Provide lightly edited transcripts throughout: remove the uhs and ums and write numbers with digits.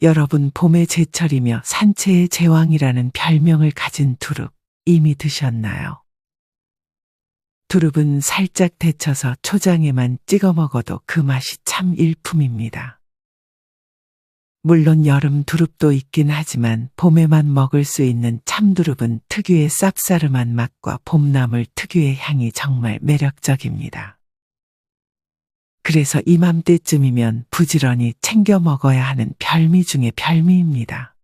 여러분, 봄의 제철이며 산채의 제왕이라는 별명을 가진 두릅 이미 드셨나요? 두릅은 살짝 데쳐서 초장에만 찍어 먹어도 그 맛이 참 일품입니다. 물론 여름 두릅도 있긴 하지만 봄에만 먹을 수 있는 참두릅은 특유의 쌉싸름한 맛과 봄나물 특유의 향이 정말 매력적입니다. 그래서 이맘때쯤이면 부지런히 챙겨 먹어야 하는 별미 중의 별미입니다.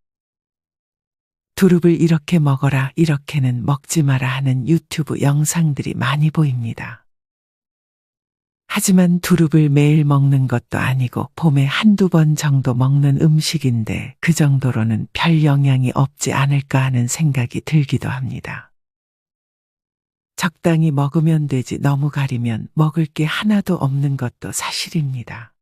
두릅을 이렇게 먹어라, 이렇게는 먹지 마라 하는 유튜브 영상들이 많이 보입니다. 하지만 두릅을 매일 먹는 것도 아니고 봄에 한두 번 정도 먹는 음식인데 그 정도로는 별 영향이 없지 않을까 하는 생각이 들기도 합니다. 적당히 먹으면 되지 너무 가리면 먹을 게 하나도 없는 것도 사실입니다.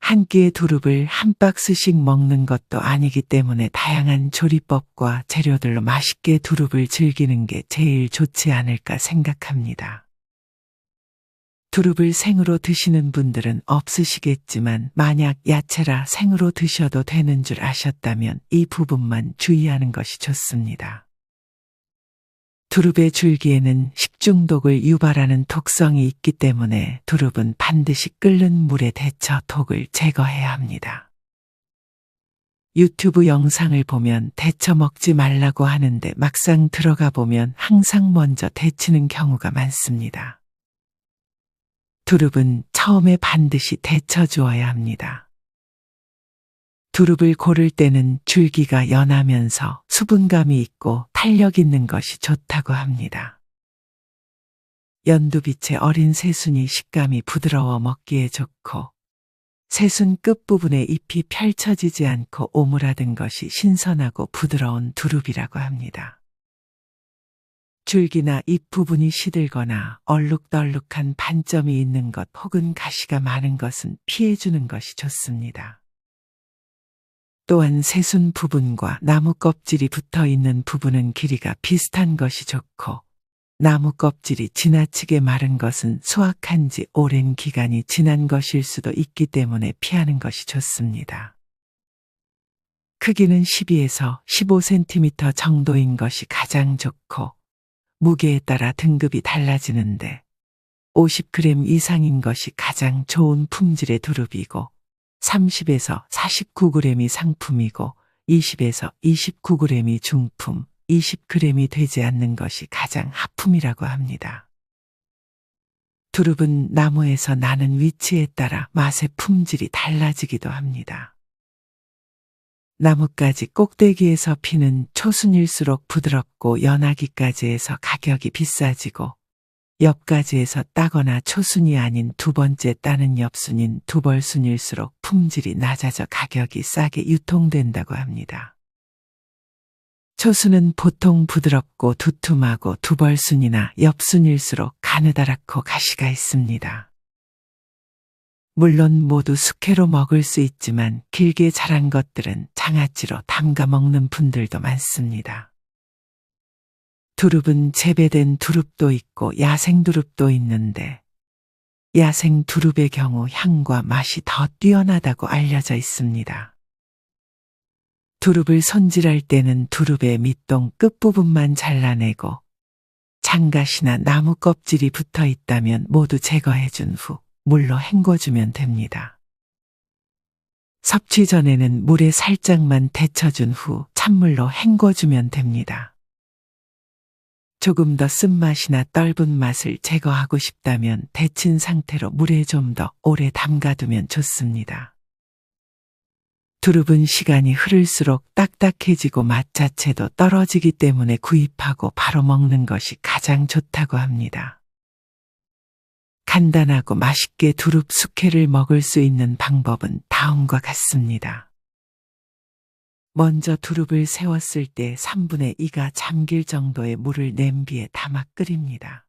한 끼에 두릅을 한 박스씩 먹는 것도 아니기 때문에 다양한 조리법과 재료들로 맛있게 두릅을 즐기는 게 제일 좋지 않을까 생각합니다. 두릅을 생으로 드시는 분들은 없으시겠지만 만약 야채라 생으로 드셔도 되는 줄 아셨다면 이 부분만 주의하는 것이 좋습니다. 두릅의 줄기에는 식중독을 유발하는 독성이 있기 때문에 두릅은 반드시 끓는 물에 데쳐 독을 제거해야 합니다. 유튜브 영상을 보면 데쳐 먹지 말라고 하는데 막상 들어가 보면 항상 먼저 데치는 경우가 많습니다. 두릅은 처음에 반드시 데쳐 주어야 합니다. 두릅을 고를 때는 줄기가 연하면서 수분감이 있고 탄력 있는 것이 좋다고 합니다. 연두빛의 어린 새순이 식감이 부드러워 먹기에 좋고 새순 끝부분에 잎이 펼쳐지지 않고 오므라든 것이 신선하고 부드러운 두릅이라고 합니다. 줄기나 잎 부분이 시들거나 얼룩덜룩한 반점이 있는 것 혹은 가시가 많은 것은 피해주는 것이 좋습니다. 또한 새순 부분과 나무 껍질이 붙어 있는 부분은 길이가 비슷한 것이 좋고 나무 껍질이 지나치게 마른 것은 수확한 지 오랜 기간이 지난 것일 수도 있기 때문에 피하는 것이 좋습니다. 크기는 12에서 15cm 정도인 것이 가장 좋고 무게에 따라 등급이 달라지는데 50g 이상인 것이 가장 좋은 품질의 두릅이고 30에서 49g이 상품이고 20에서 29g이 중품, 20g이 되지 않는 것이 가장 하품이라고 합니다. 두릅은 나무에서 나는 위치에 따라 맛의 품질이 달라지기도 합니다. 나뭇가지 꼭대기에서 피는 초순일수록 부드럽고 연하기까지 해서 가격이 비싸지고 옆가지에서 따거나 초순이 아닌 두 번째 따는 옆순인 두벌순일수록 품질이 낮아져 가격이 싸게 유통된다고 합니다. 초순은 보통 부드럽고 두툼하고 두벌순이나 옆순일수록 가느다랗고 가시가 있습니다. 물론 모두 숙회로 먹을 수 있지만 길게 자란 것들은 장아찌로 담가 먹는 분들도 많습니다. 두릅은 재배된 두릅도 있고 야생 두릅도 있는데 야생 두릅의 경우 향과 맛이 더 뛰어나다고 알려져 있습니다. 두릅을 손질할 때는 두릅의 밑동 끝부분만 잘라내고 장가시나 나무 껍질이 붙어 있다면 모두 제거해준 후 물로 헹궈주면 됩니다. 섭취 전에는 물에 살짝만 데쳐준 후 찬물로 헹궈주면 됩니다. 조금 더 쓴맛이나 떫은 맛을 제거하고 싶다면 데친 상태로 물에 좀 더 오래 담가두면 좋습니다. 두릅은 시간이 흐를수록 딱딱해지고 맛 자체도 떨어지기 때문에 구입하고 바로 먹는 것이 가장 좋다고 합니다. 간단하고 맛있게 두릅 숙회를 먹을 수 있는 방법은 다음과 같습니다. 먼저 두릅을 세웠을 때 3분의 2가 잠길 정도의 물을 냄비에 담아 끓입니다.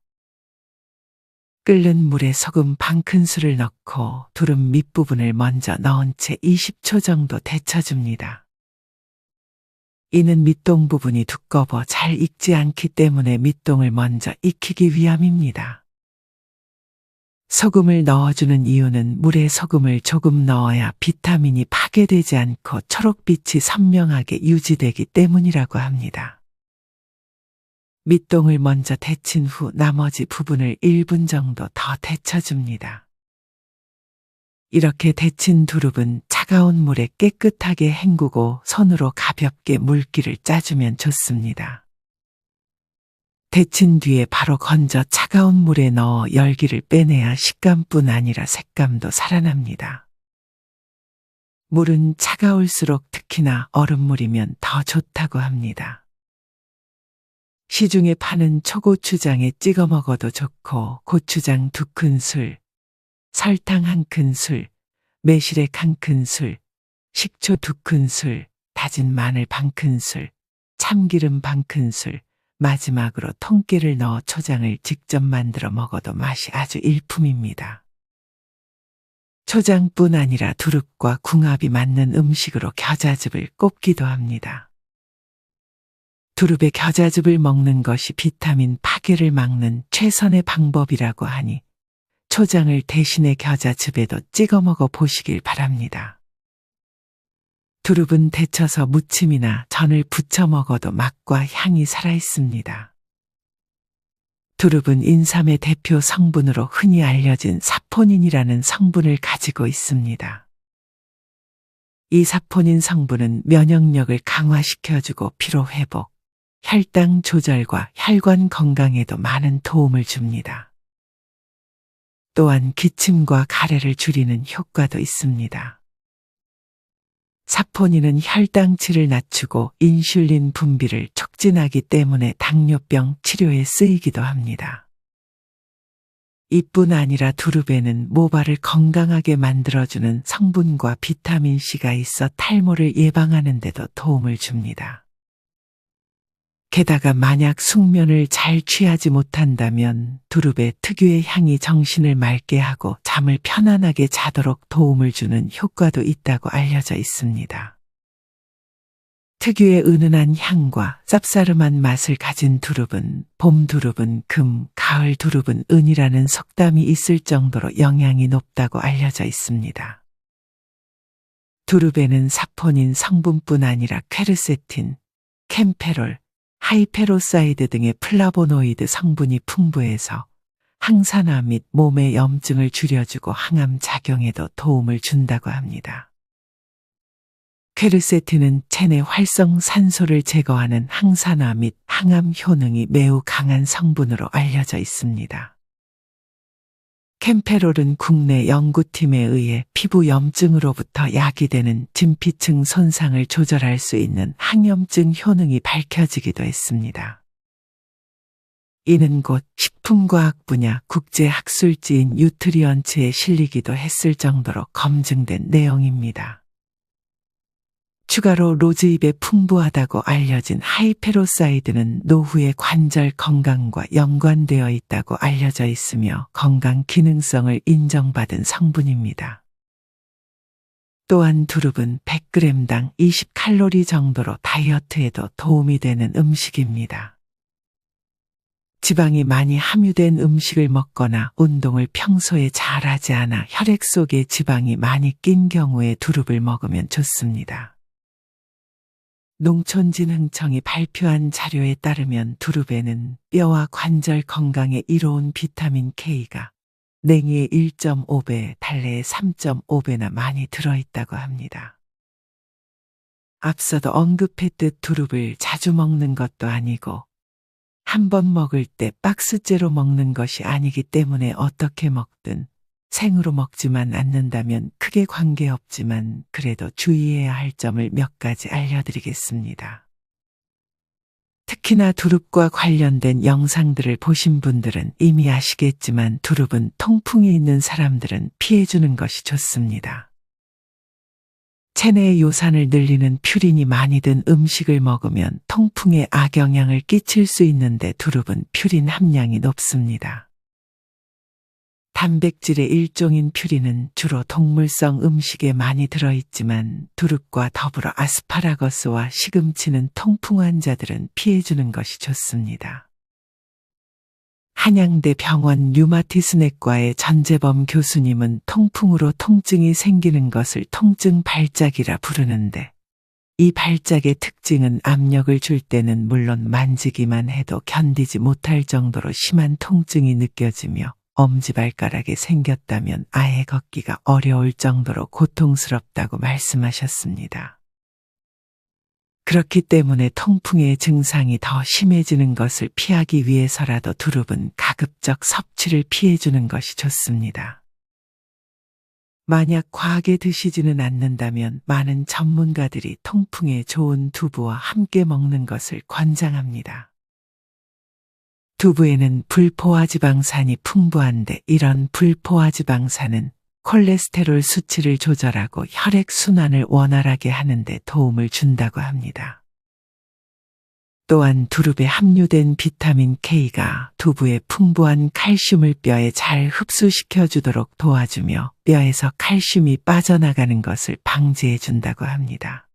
끓는 물에 소금 반 큰술을 넣고 두릅 밑부분을 먼저 넣은 채 20초 정도 데쳐줍니다. 이는 밑동 부분이 두꺼워 잘 익지 않기 때문에 밑동을 먼저 익히기 위함입니다. 소금을 넣어주는 이유는 물에 소금을 조금 넣어야 비타민이 파괴되지 않고 초록빛이 선명하게 유지되기 때문이라고 합니다. 밑동을 먼저 데친 후 나머지 부분을 1분 정도 더 데쳐줍니다. 이렇게 데친 두릅은 차가운 물에 깨끗하게 헹구고 손으로 가볍게 물기를 짜주면 좋습니다. 데친 뒤에 바로 건져 차가운 물에 넣어 열기를 빼내야 식감뿐 아니라 색감도 살아납니다. 물은 차가울수록 특히나 얼음물이면 더 좋다고 합니다. 시중에 파는 초고추장에 찍어 먹어도 좋고 고추장 2큰술, 설탕 1큰술, 매실액 1큰술, 식초 2큰술, 다진 마늘 반큰술, 참기름 반큰술, 마지막으로 통깨를 넣어 초장을 직접 만들어 먹어도 맛이 아주 일품입니다. 초장뿐 아니라 두릅과 궁합이 맞는 음식으로 겨자즙을 꼽기도 합니다. 두릅에 겨자즙을 먹는 것이 비타민 파괴를 막는 최선의 방법이라고 하니 초장을 대신에 겨자즙에도 찍어 먹어 보시길 바랍니다. 두릅은 데쳐서 무침이나 전을 부쳐 먹어도 맛과 향이 살아있습니다. 두릅은 인삼의 대표 성분으로 흔히 알려진 사포닌이라는 성분을 가지고 있습니다. 이 사포닌 성분은 면역력을 강화시켜주고 피로회복, 혈당 조절과 혈관 건강에도 많은 도움을 줍니다. 또한 기침과 가래를 줄이는 효과도 있습니다. 사포닌은 혈당치를 낮추고 인슐린 분비를 촉진하기 때문에 당뇨병 치료에 쓰이기도 합니다. 이뿐 아니라 두릅에는 모발을 건강하게 만들어주는 성분과 비타민C가 있어 탈모를 예방하는 데도 도움을 줍니다. 게다가 만약 숙면을 잘 취하지 못한다면 두릅의 특유의 향이 정신을 맑게 하고 잠을 편안하게 자도록 도움을 주는 효과도 있다고 알려져 있습니다. 특유의 은은한 향과 쌉싸름한 맛을 가진 두릅은 봄 두릅은 금, 가을 두릅은 은이라는 속담이 있을 정도로 영양이 높다고 알려져 있습니다. 두릅에는 사포닌 성분뿐 아니라 퀘르세틴, 캠페롤, 하이페로사이드 등의 플라보노이드 성분이 풍부해서 항산화 및 몸의 염증을 줄여주고 항암 작용에도 도움을 준다고 합니다. 퀘르세틴은 체내 활성산소를 제거하는 항산화 및 항암 효능이 매우 강한 성분으로 알려져 있습니다. 캠페롤은 국내 연구팀에 의해 피부 염증으로부터 야기되는 진피층 손상을 조절할 수 있는 항염증 효능이 밝혀지기도 했습니다. 이는 곧 식품과학 분야 국제학술지인 뉴트리언츠에 실리기도 했을 정도로 검증된 내용입니다. 추가로 로즈잎에 풍부하다고 알려진 하이페로사이드는 노후의 관절 건강과 연관되어 있다고 알려져 있으며 건강 기능성을 인정받은 성분입니다. 또한 두릅은 100g당 20칼로리 정도로 다이어트에도 도움이 되는 음식입니다. 지방이 많이 함유된 음식을 먹거나 운동을 평소에 잘하지 않아 혈액 속에 지방이 많이 낀 경우에 두릅을 먹으면 좋습니다. 농촌진흥청이 발표한 자료에 따르면 두릅에는 뼈와 관절 건강에 이로운 비타민 K가 냉이의 1.5배, 달래의 3.5배나 많이 들어있다고 합니다. 앞서도 언급했듯 두릅을 자주 먹는 것도 아니고 한 번 먹을 때 박스째로 먹는 것이 아니기 때문에 어떻게 먹든 생으로 먹지만 않는다면 크게 관계없지만 그래도 주의해야 할 점을 몇 가지 알려드리겠습니다. 특히나 두릅과 관련된 영상들을 보신 분들은 이미 아시겠지만 두릅은 통풍이 있는 사람들은 피해주는 것이 좋습니다. 체내의 요산을 늘리는 퓨린이 많이 든 음식을 먹으면 통풍에 악영향을 끼칠 수 있는데 두릅은 퓨린 함량이 높습니다. 단백질의 일종인 퓨린은 주로 동물성 음식에 많이 들어있지만 두릅과 더불어 아스파라거스와 시금치는 통풍 환자들은 피해주는 것이 좋습니다. 한양대 병원 류마티스내과의 전재범 교수님은 통풍으로 통증이 생기는 것을 통증 발작이라 부르는데, 이 발작의 특징은 압력을 줄 때는 물론 만지기만 해도 견디지 못할 정도로 심한 통증이 느껴지며, 엄지발가락에 생겼다면 아예 걷기가 어려울 정도로 고통스럽다고 말씀하셨습니다. 그렇기 때문에 통풍의 증상이 더 심해지는 것을 피하기 위해서라도 두릅은 가급적 섭취를 피해주는 것이 좋습니다. 만약 과하게 드시지는 않는다면 많은 전문가들이 통풍에 좋은 두부와 함께 먹는 것을 권장합니다. 두부에는 불포화지방산이 풍부한데, 이런 불포화지방산은 콜레스테롤 수치를 조절하고 혈액순환을 원활하게 하는 데 도움을 준다고 합니다. 또한 두릅에 함유된 비타민 K가 두부의 풍부한 칼슘을 뼈에 잘 흡수시켜 주도록 도와주며 뼈에서 칼슘이 빠져나가는 것을 방지해 준다고 합니다.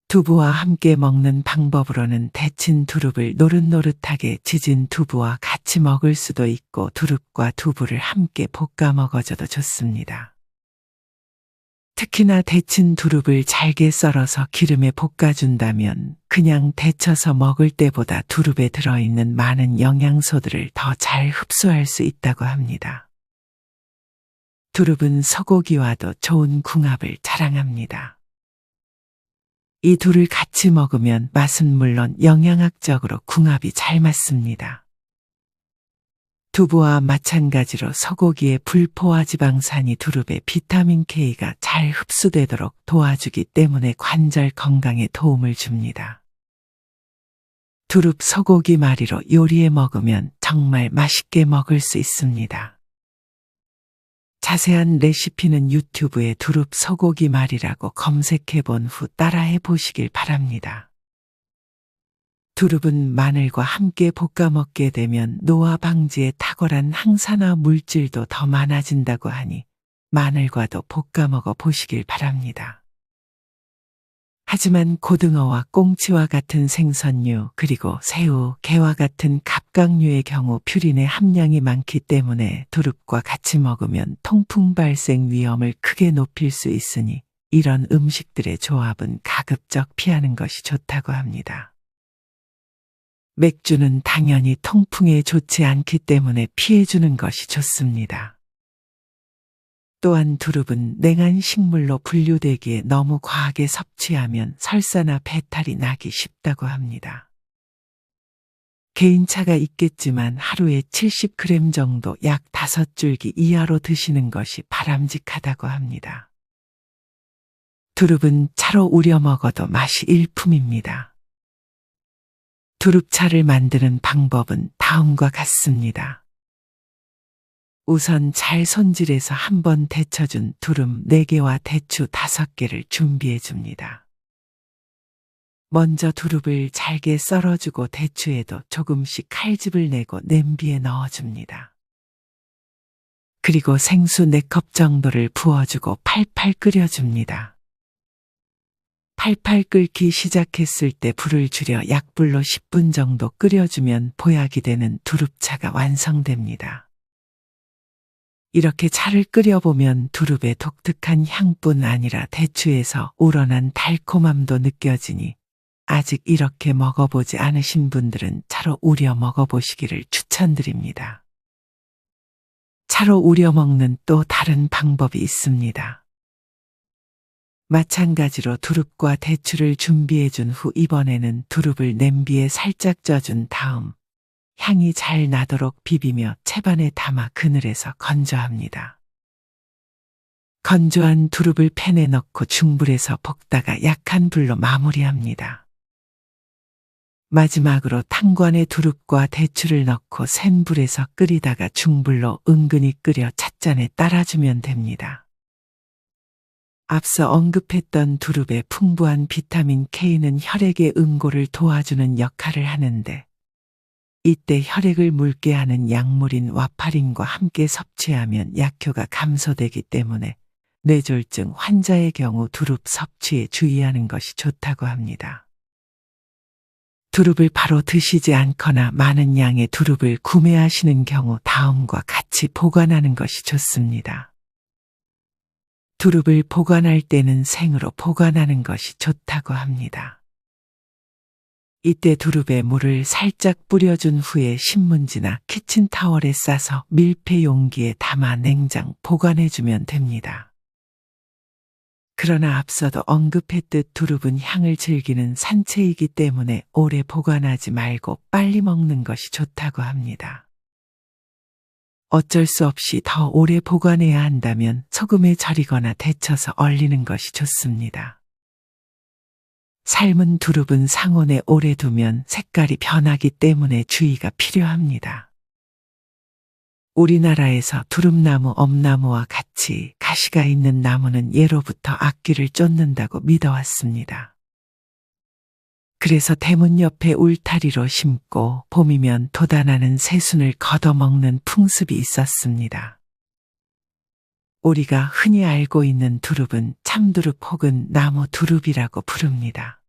두부와 함께 먹는 방법으로는 데친 두릅을 노릇노릇하게 지진 두부와 같이 먹을 수도 있고, 두릅과 두부를 함께 볶아 먹어줘도 좋습니다. 특히나 데친 두릅을 잘게 썰어서 기름에 볶아준다면 그냥 데쳐서 먹을 때보다 두릅에 들어있는 많은 영양소들을 더 잘 흡수할 수 있다고 합니다. 두릅은 소고기와도 좋은 궁합을 자랑합니다. 이 둘을 같이 먹으면 맛은 물론 영양학적으로 궁합이 잘 맞습니다. 두부와 마찬가지로 소고기의 불포화지방산이 두릅의 비타민 K가 잘 흡수되도록 도와주기 때문에 관절 건강에 도움을 줍니다. 두릅 소고기 말이로 요리해 먹으면 정말 맛있게 먹을 수 있습니다. 자세한 레시피는 유튜브에 두릅 소고기 말이라고 검색해 본 후 따라해 보시길 바랍니다. 두릅은 마늘과 함께 볶아 먹게 되면 노화 방지에 탁월한 항산화 물질도 더 많아진다고 하니 마늘과도 볶아 먹어 보시길 바랍니다. 하지만 고등어와 꽁치와 같은 생선류, 그리고 새우, 게와 같은 갑각류의 경우 퓨린의 함량이 많기 때문에 두릅과 같이 먹으면 통풍 발생 위험을 크게 높일 수 있으니 이런 음식들의 조합은 가급적 피하는 것이 좋다고 합니다. 맥주는 당연히 통풍에 좋지 않기 때문에 피해주는 것이 좋습니다. 또한 두릅은 냉한 식물로 분류되기에 너무 과하게 섭취하면 설사나 배탈이 나기 쉽다고 합니다. 개인차가 있겠지만 하루에 70g 정도 약 5줄기 이하로 드시는 것이 바람직하다고 합니다. 두릅은 차로 우려 먹어도 맛이 일품입니다. 두릅차를 만드는 방법은 다음과 같습니다. 우선 잘 손질해서 한번 데쳐준 두릅 4개와 대추 5개를 준비해 줍니다. 먼저 두릅을 잘게 썰어주고 대추에도 조금씩 칼집을 내고 냄비에 넣어줍니다. 그리고 생수 4컵 정도를 부어주고 팔팔 끓여줍니다. 팔팔 끓기 시작했을 때 불을 줄여 약불로 10분 정도 끓여주면 보약이 되는 두릅차가 완성됩니다. 이렇게 차를 끓여보면 두릅의 독특한 향뿐 아니라 대추에서 우러난 달콤함도 느껴지니 아직 이렇게 먹어보지 않으신 분들은 차로 우려 먹어보시기를 추천드립니다. 차로 우려 먹는 또 다른 방법이 있습니다. 마찬가지로 두릅과 대추를 준비해 준 후 이번에는 두릅을 냄비에 살짝 쪄준 다음 향이 잘 나도록 비비며 채반에 담아 그늘에서 건조합니다. 건조한 두릅을 팬에 넣고 중불에서 볶다가 약한 불로 마무리합니다. 마지막으로 탕관에 두릅과 대추를 넣고 센 불에서 끓이다가 중불로 은근히 끓여 찻잔에 따라주면 됩니다. 앞서 언급했던 두릅의 풍부한 비타민 K는 혈액의 응고를 도와주는 역할을 하는데, 이때 혈액을 묽게 하는 약물인 와파린과 함께 섭취하면 약효가 감소되기 때문에 뇌졸중 환자의 경우 두릅 섭취에 주의하는 것이 좋다고 합니다. 두릅을 바로 드시지 않거나 많은 양의 두릅을 구매하시는 경우 다음과 같이 보관하는 것이 좋습니다. 두릅을 보관할 때는 생으로 보관하는 것이 좋다고 합니다. 이때 두릅에 물을 살짝 뿌려준 후에 신문지나 키친타월에 싸서 밀폐 용기에 담아 냉장 보관해주면 됩니다. 그러나 앞서도 언급했듯 두릅은 향을 즐기는 산채이기 때문에 오래 보관하지 말고 빨리 먹는 것이 좋다고 합니다. 어쩔 수 없이 더 오래 보관해야 한다면 소금에 절이거나 데쳐서 얼리는 것이 좋습니다. 삶은 두릅은 상온에 오래 두면 색깔이 변하기 때문에 주의가 필요합니다. 우리나라에서 두릅나무, 엄나무와 같이 가시가 있는 나무는 예로부터 악귀를 쫓는다고 믿어왔습니다. 그래서 대문 옆에 울타리로 심고 봄이면 돋아나는 새순을 걷어먹는 풍습이 있었습니다. 우리가 흔히 알고 있는 두릅은 참두릅 혹은 나무 두릅이라고 부릅니다.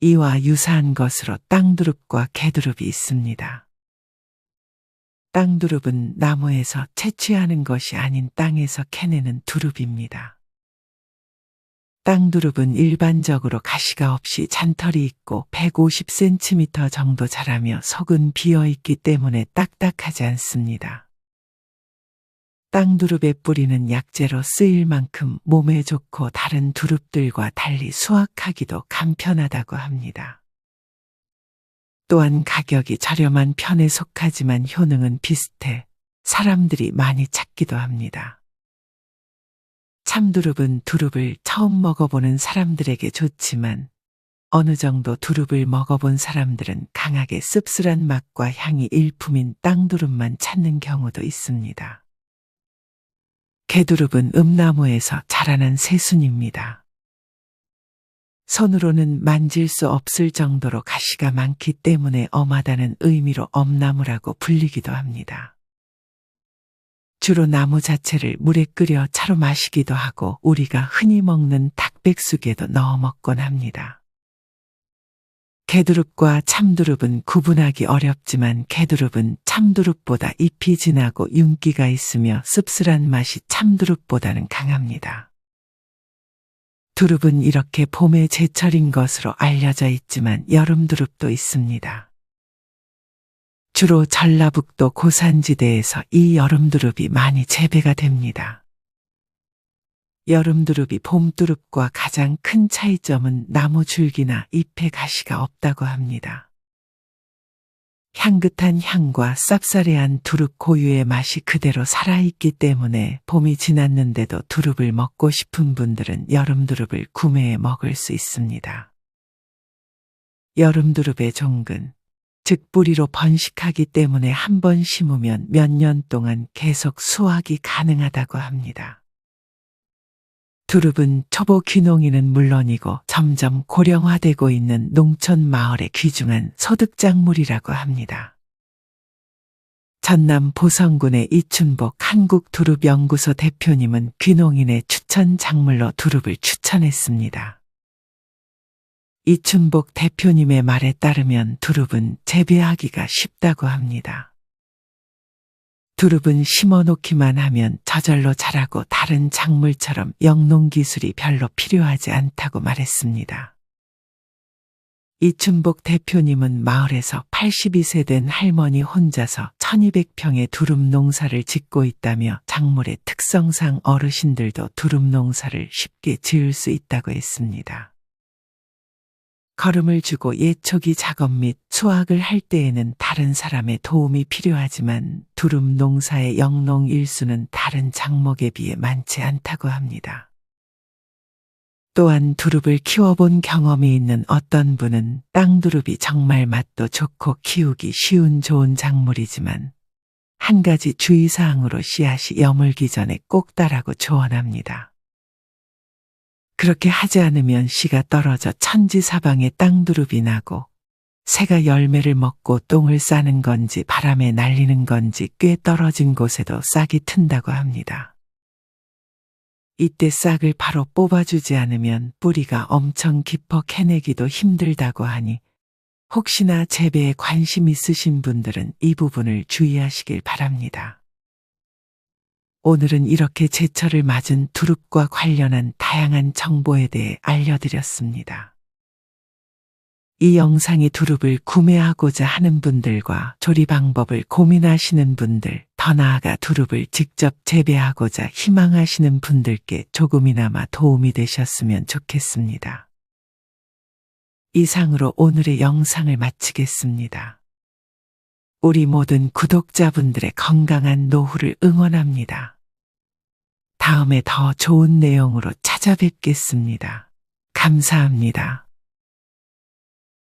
이와 유사한 것으로 땅두릅과 개두릅이 있습니다. 땅두릅은 나무에서 채취하는 것이 아닌 땅에서 캐내는 두릅입니다. 땅두릅은 일반적으로 가시가 없이 잔털이 있고 150cm 정도 자라며 속은 비어 있기 때문에 딱딱하지 않습니다. 땅두릅의 뿌리는 약재로 쓰일 만큼 몸에 좋고 다른 두릅들과 달리 수확하기도 간편하다고 합니다. 또한 가격이 저렴한 편에 속하지만 효능은 비슷해 사람들이 많이 찾기도 합니다. 참두릅은 두릅을 처음 먹어보는 사람들에게 좋지만 어느 정도 두릅을 먹어본 사람들은 강하게 씁쓸한 맛과 향이 일품인 땅두릅만 찾는 경우도 있습니다. 개두릅은 음나무에서 자라난 새순입니다. 손으로는 만질 수 없을 정도로 가시가 많기 때문에 엄하다는 의미로 엄나무라고 불리기도 합니다. 주로 나무 자체를 물에 끓여 차로 마시기도 하고 우리가 흔히 먹는 닭백숙에도 넣어 먹곤 합니다. 개두릅과 참두릅은 구분하기 어렵지만 개두릅은 참두릅보다 잎이 진하고 윤기가 있으며 씁쓸한 맛이 참두릅보다는 강합니다. 두릅은 이렇게 봄에 제철인 것으로 알려져 있지만 여름두릅도 있습니다. 주로 전라북도 고산지대에서 이 여름두릅이 많이 재배가 됩니다. 여름두릅이 봄두릅과 가장 큰 차이점은 나무 줄기나 잎에 가시가 없다고 합니다. 향긋한 향과 쌉싸래한 두릅 고유의 맛이 그대로 살아있기 때문에 봄이 지났는데도 두릅을 먹고 싶은 분들은 여름두릅을 구매해 먹을 수 있습니다. 여름두릅의 종근, 즉 뿌리로 번식하기 때문에 한 번 심으면 몇 년 동안 계속 수확이 가능하다고 합니다. 두릅은 초보 귀농인은 물론이고 점점 고령화되고 있는 농촌 마을의 귀중한 소득작물이라고 합니다. 전남 보성군의 이춘복 한국두릅연구소 대표님은 귀농인의 추천 작물로 두릅을 추천했습니다. 이춘복 대표님의 말에 따르면 두릅은 재배하기가 쉽다고 합니다. 두릅은 심어놓기만 하면 저절로 자라고 다른 작물처럼 영농기술이 별로 필요하지 않다고 말했습니다. 이춘복 대표님은 마을에서 82세 된 할머니 혼자서 1200평의 두릅 농사를 짓고 있다며 작물의 특성상 어르신들도 두릅 농사를 쉽게 지을 수 있다고 했습니다. 거름을 주고 예초기 작업 및 수확을 할 때에는 다른 사람의 도움이 필요하지만 두릅 농사의 영농 일수는 다른 작목에 비해 많지 않다고 합니다. 또한 두릅을 키워본 경험이 있는 어떤 분은 땅두릅이 정말 맛도 좋고 키우기 쉬운 좋은 작물이지만 한 가지 주의사항으로 씨앗이 여물기 전에 꼭 따라고 조언합니다. 그렇게 하지 않으면 씨가 떨어져 천지사방에 땅두릅이 나고 새가 열매를 먹고 똥을 싸는 건지 바람에 날리는 건지 꽤 떨어진 곳에도 싹이 튼다고 합니다. 이때 싹을 바로 뽑아주지 않으면 뿌리가 엄청 깊어 캐내기도 힘들다고 하니 혹시나 재배에 관심 있으신 분들은 이 부분을 주의하시길 바랍니다. 오늘은 이렇게 제철을 맞은 두릅과 관련한 다양한 정보에 대해 알려드렸습니다. 이 영상이 두릅을 구매하고자 하는 분들과 조리 방법을 고민하시는 분들, 더 나아가 두릅을 직접 재배하고자 희망하시는 분들께 조금이나마 도움이 되셨으면 좋겠습니다. 이상으로 오늘의 영상을 마치겠습니다. 우리 모든 구독자분들의 건강한 노후를 응원합니다. 다음에 더 좋은 내용으로 찾아뵙겠습니다. 감사합니다.